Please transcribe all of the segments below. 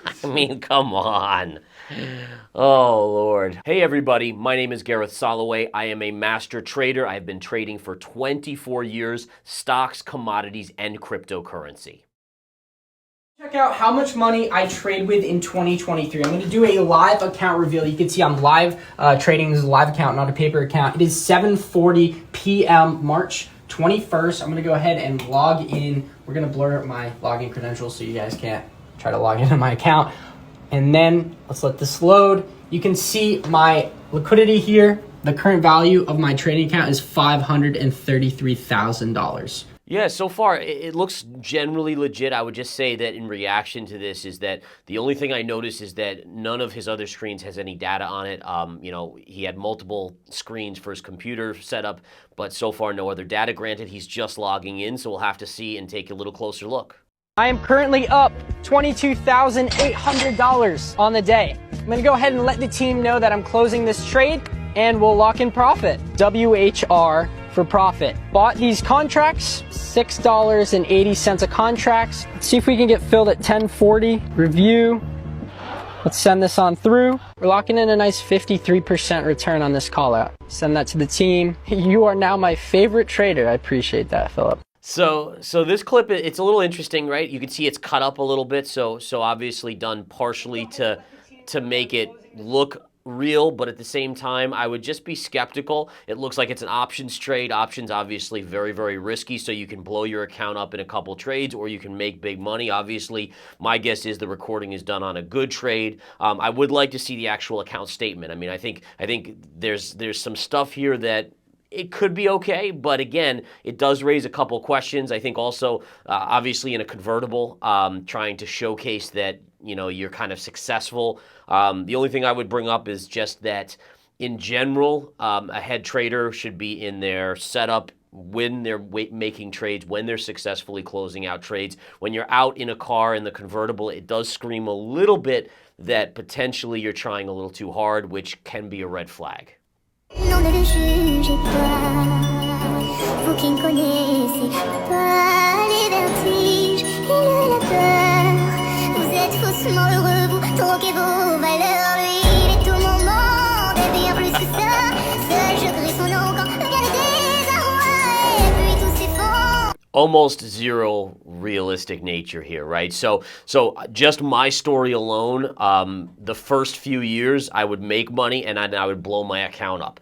I mean, come on. Oh, Lord. Hey, everybody. My name is Gareth Soloway. I am a master trader. I've been trading for 24 years, stocks, commodities, and cryptocurrency. Check out how much money I trade with in 2023. I'm going to do a live account reveal. You can see I'm live trading. This is a live account, not a paper account. It is 7:40 p.m. March 21st. I'm going to go ahead and log in. We're going to blur my login credentials so you guys can't try to log into my account. And then let's let this load. You can see my liquidity here. The current value of my trading account is $533,000. Yeah, so far it looks generally legit. I would just say that in reaction to this is that the only thing I noticed is that none of his other screens has any data on it. He had multiple screens for his computer setup, but so far no other data. Granted, he's just logging in, so we'll have to see and take a little closer look. I am currently up $22,800 on the day. I'm gonna go ahead and let the team know that I'm closing this trade and we'll lock in profit. WHR for profit. Bought these contracts, $6.80 a contract. Let's see if we can get filled at 1040. Review. Let's send this on through. We're locking in a nice 53% return on this call out. Send that to the team. You are now my favorite trader. I appreciate that, Philip. So this clip, it's a little interesting, right? You can see it's cut up a little bit, so obviously done partially to make it look real, but at the same time, I would just be skeptical. It looks like it's an options trade. Options obviously very, very risky, so you can blow your account up in a couple trades or you can make big money. Obviously, my guess is the recording is done on a good trade. I would like to see the actual account statement. I mean, I think there's some stuff here that it could be okay, but again, it does raise a couple questions. I think also, obviously in a convertible, trying to showcase that, you're kind of successful. The only thing I would bring up is just that in general, a head trader should be in their setup when they're making trades, when they're successfully closing out trades. When you're out in a car in the convertible, it does scream a little bit that potentially you're trying a little too hard, which can be a red flag. Non, ne le jugez pas, vous qui ne connaissez pas les vertiges et la peur. Vous êtes faussement heureux, vous troquez vos valeurs. Lui, il est au moment de bien plus que ça. Seul je crie son nom quand vient le désarroi et puis tout s'effondre. Almost zero realistic nature here, right? So just my story alone, the first few years I would make money and I would blow my account up.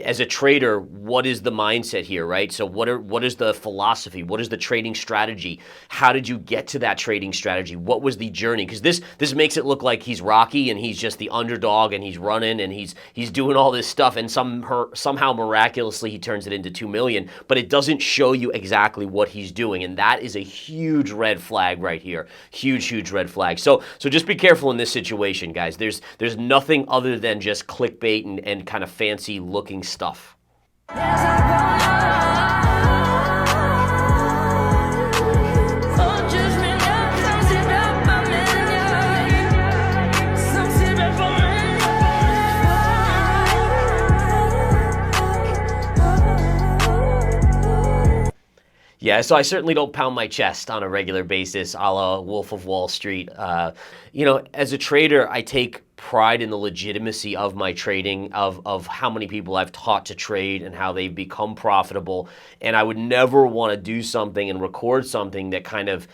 As a trader, what is the mindset here, right? So what is the philosophy? What is the trading strategy? How did you get to that trading strategy? What was the journey? Because this makes it look like he's Rocky and he's just the underdog and he's running and he's doing all this stuff and somehow miraculously he turns it into 2 million, but it doesn't show you exactly what he's doing, and that is a huge red flag right here. Huge red flag. So just be careful in this situation, guys. There's nothing other than just clickbait and kind of fancy looking stuff. Yeah, so I certainly don't pound my chest on a regular basis, a la Wolf of Wall Street. As a trader, I take pride in the legitimacy of my trading, of how many people I've taught to trade and how they've become profitable. And I would never want to do something and record something that kind of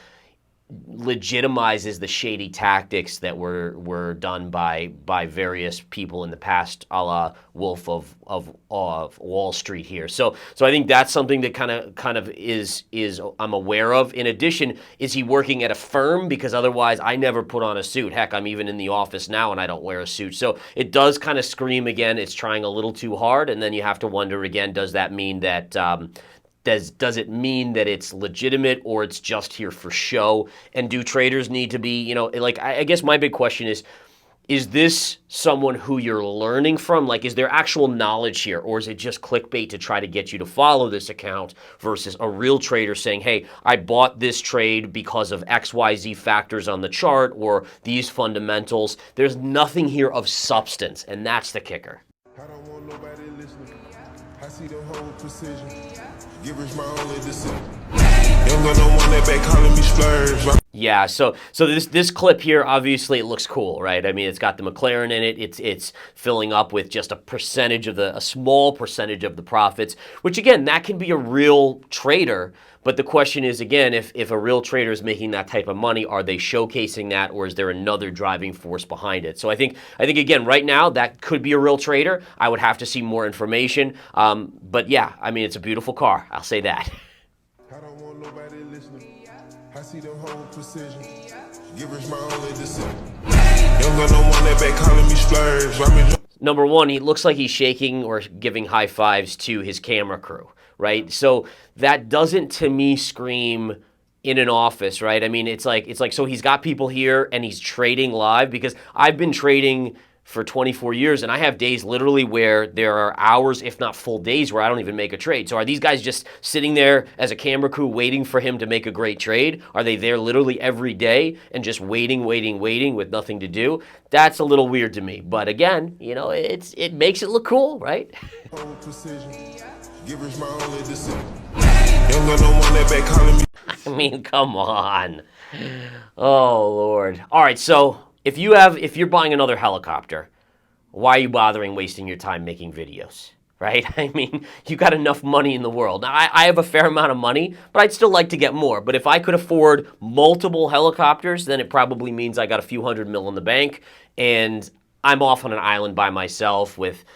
legitimizes the shady tactics that were done by various people in the past, a la Wolf of Wall Street here. So I think that's something that kind of is I'm aware of. In addition, is he working at a firm? Because otherwise I never put on a suit. Heck, I'm even in the office now and I don't wear a suit. So it does kind of scream again, it's trying a little too hard. And then you have to wonder again, does that mean that does it mean that it's legitimate or it's just here for show? And do traders need to be, I guess my big question is this someone who you're learning from? Like, is there actual knowledge here, or is it just clickbait to try to get you to follow this account versus a real trader saying, hey, I bought this trade because of XYZ factors on the chart or these fundamentals? There's nothing here of substance, and that's the kicker. I don't want nobody listening. I see the whole precision. Give us my only decision. Ain't got no one that back calling me splurge. Yeah, so this clip here, obviously it looks cool, right? I mean, it's got the McLaren in it. It's filling up with just a small percentage of the profits, which again, that can be a real trader. But the question is, again, if a real trader is making that type of money, are they showcasing that, or is there another driving force behind it? So I think again, right now, that could be a real trader. I would have to see more information. But yeah, I mean, it's a beautiful car. I'll say that. I don't want nobody listening. I see them hold precision. Give us my only decision. Don't got no one that back calling me splurge. Number one, he looks like he's shaking or giving high fives to his camera crew, right? So that doesn't, to me, scream in an office, right? I mean, it's like so he's got people here and he's trading live, because I've been trading for 24 years, and I have days literally where there are hours, if not full days, where I don't even make a trade. So are these guys just sitting there as a camera crew waiting for him to make a great trade? Are they there literally every day and just waiting with nothing to do? That's a little weird to me. But again, you know, it makes it look cool, right? I mean, come on. Oh, Lord. All right, so if you're buying another helicopter, why are you bothering wasting your time making videos, right? I mean, you got enough money in the world. Now, I have a fair amount of money, but I'd still like to get more. But if I could afford multiple helicopters, then it probably means I got a few $100 million in the bank, and I'm off on an island by myself with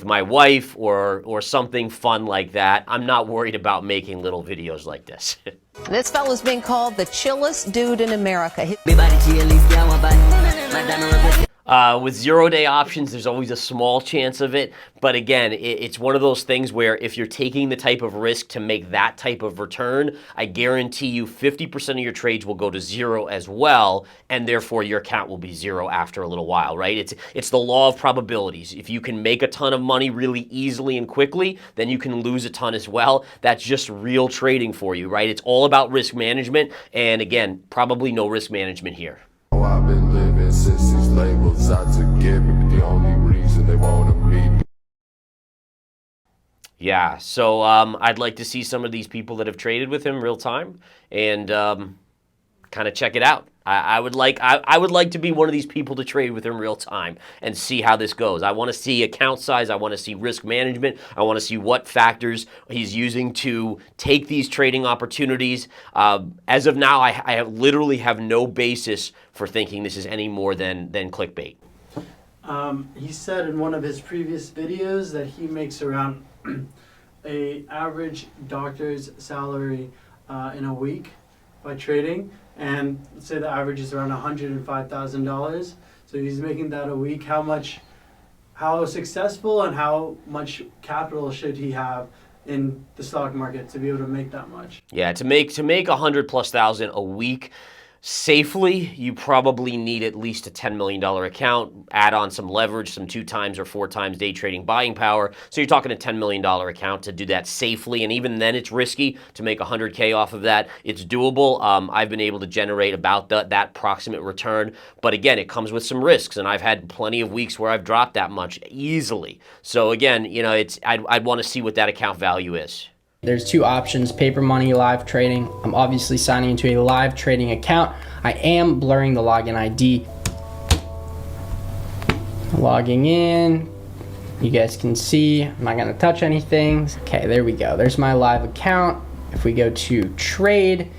my wife or something fun like that. I'm not worried about making little videos like this. This fella's being called the chillest dude in America. With 0-day options, there's always a small chance of it. But again, it's one of those things where if you're taking the type of risk to make that type of return, I guarantee you 50% of your trades will go to zero as well, and therefore your account will be zero after a little while, right? It's the law of probabilities. If you can make a ton of money really easily and quickly, then you can lose a ton as well. That's just real trading for you, right? It's all about risk management, and again, probably no risk management here. Oh, I've been living since these labels out to get me. The only reason they want to meet me. Yeah, so I'd like to see some of these people that have traded with him real time and kind of check it out. I would like to be one of these people to trade with him real time and see how this goes. I want to see account size. I want to see risk management. I want to see what factors he's using to take these trading opportunities. As of now, I literally have no basis for thinking this is any more than clickbait. He said in one of his previous videos that he makes around a average doctor's salary in a week by trading, and let's say the average is around $105,000. So he's making that a week. How successful and how much capital should he have in the stock market to be able to make that much? Yeah, to make 100,000+ a week safely, you probably need at least a $10 million account, add on some leverage, some 2 times or 4 times day trading buying power. So you're talking a $10 million account to do that safely. And even then it's risky to make 100K off of that. It's doable. I've been able to generate about that proximate return. But again, it comes with some risks. And I've had plenty of weeks where I've dropped that much easily. So again, you know, I'd want to see what that account value is. There's 2 options, paper money, live trading. I'm obviously signing into a live trading account. I am blurring the login ID. Logging in, you guys can see, I'm not gonna touch anything. Okay, there we go, there's my live account. If we go to trade,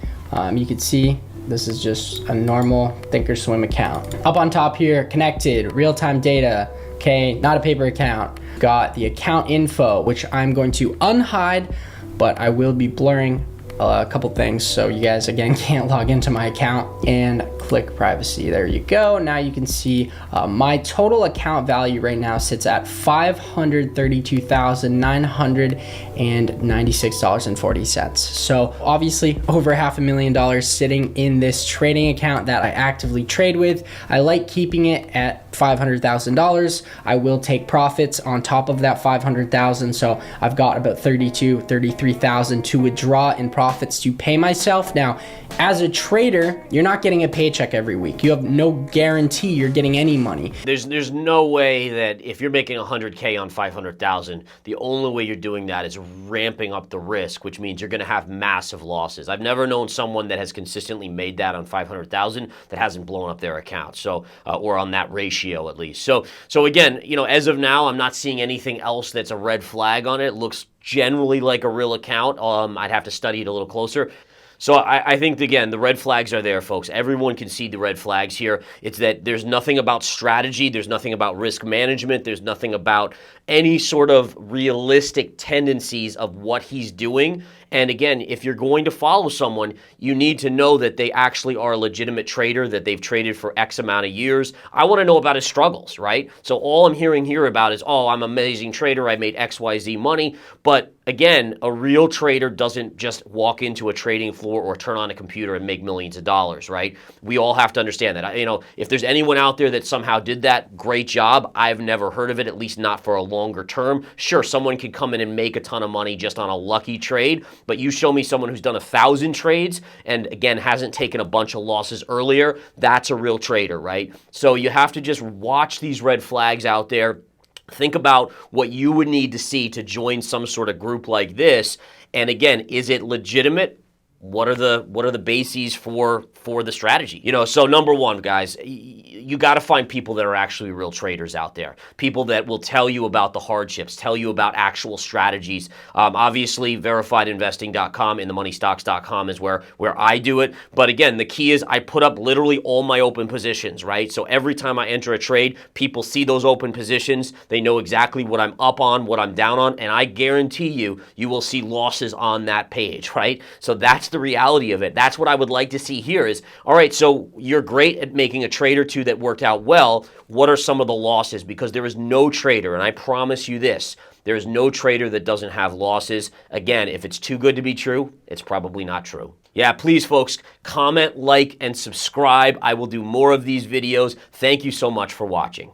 you can see this is just a normal Thinkorswim account. Up on top here, connected, real-time data, okay, not a paper account. Got the account info, which I'm going to unhide, but I will be blurring a couple things so you guys again can't log into my account, and click privacy. There you go. Now you can see my total account value right now sits at $532,996.40. So obviously over $500,000 sitting in this trading account that I actively trade with. I like keeping it at $500,000. I will take profits on top of that $500,000. So I've got about $33,000 to withdraw in profit profits to pay myself. Now, as a trader, you're not getting a paycheck every week. You have no guarantee you're getting any money. There's no way that if you're making 100K on 500,000, the only way you're doing that is ramping up the risk, which means you're going to have massive losses. I've never known someone that has consistently made that on 500,000 that hasn't blown up their account. So, or on that ratio at least. So again, you know, as of now, I'm not seeing anything else that's a red flag on it. It looks generally like a real account. I'd have to study it a little closer. So I think, again, the red flags are there, folks. Everyone can see the red flags here. It's that there's nothing about strategy. There's nothing about risk management. There's nothing about any sort of realistic tendencies of what he's doing. And again, if you're going to follow someone, you need to know that they actually are a legitimate trader, that they've traded for X amount of years. I want to know about his struggles, right? So all I'm hearing here about is, oh, I'm an amazing trader, I made XYZ money. But again, a real trader doesn't just walk into a trading floor or turn on a computer and make millions of dollars, right? We all have to understand that. You know, if there's anyone out there that somehow did that, great job. I've never heard of it, at least not for a longer term. Sure, someone could come in and make a ton of money just on a lucky trade, but you show me someone who's done 1,000 trades and, again, hasn't taken a bunch of losses earlier, that's a real trader, right? So you have to just watch these red flags out there. Think about what you would need to see to join some sort of group like this. And again, is it legitimate? What are the bases for the strategy? You know, so number one, guys, you got to find people that are actually real traders out there. People that will tell you about the hardships, tell you about actual strategies. Obviously, verifiedinvesting.com and themoneystocks.com is where I do it. But again, the key is I put up literally all my open positions, right? So every time I enter a trade, people see those open positions. They know exactly what I'm up on, what I'm down on, and I guarantee you will see losses on that page, right? So that's the reality of it. That's what I would like to see here is, all right, so you're great at making a trade or two that worked out well. What are some of the losses? Because there is no trader, and I promise you this, there is no trader that doesn't have losses. Again, if it's too good to be true, it's probably not true. Yeah, please, folks, comment, like, and subscribe. I will do more of these videos. Thank you so much for watching.